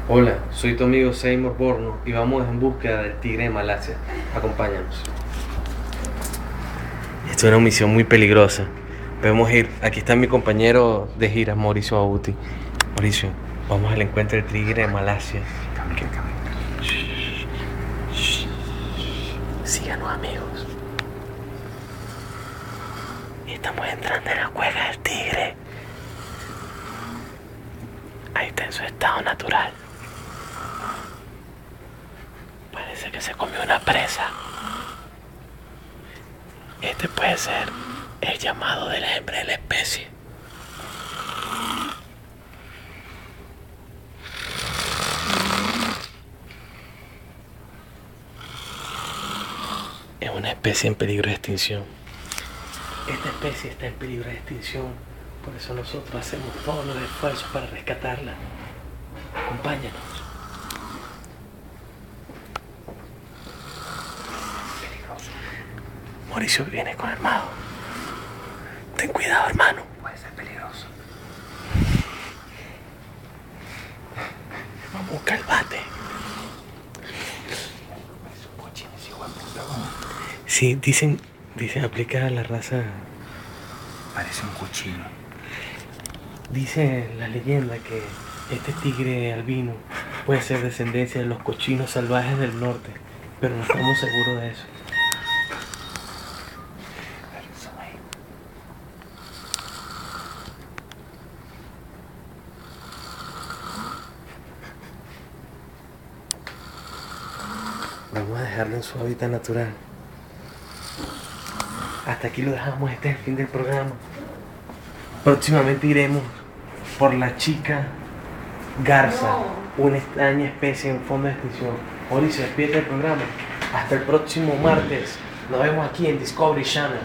Hola, soy tu amigo Seymour Borno y vamos en búsqueda del tigre de Malasia. Acompáñanos. Esto es una misión muy peligrosa. Podemos ir. Aquí está mi compañero de gira, Mauricio Abuti. Mauricio, vamos al encuentro del tigre de Malasia. Síganos, amigos. Estamos entrando en la cueva del tigre. Ahí está en su estado natural. Parece que se comió una presa. Este puede ser el llamado de la hembra de la especie. Es una especie en peligro de extinción. Esta especie está en peligro de extinción. Por eso nosotros hacemos todos los esfuerzos para rescatarla. Acompáñanos. Peligroso. Mauricio viene con armado. Ten cuidado, hermano. Puede ser peligroso. Vamos a buscar el bate. Sí, dicen aplica a la raza. Parece un cochino. Dice la leyenda que este tigre albino puede ser descendencia de los cochinos salvajes del norte, pero no estamos seguros de eso. Vamos a dejarlo en su hábitat natural. Hasta aquí lo dejamos, este es el fin del programa. Próximamente iremos por la chica garza, una extraña especie en fondo de extinción. Mauricio, despídete del programa. Hasta el próximo martes. Nos vemos aquí en Discovery Channel.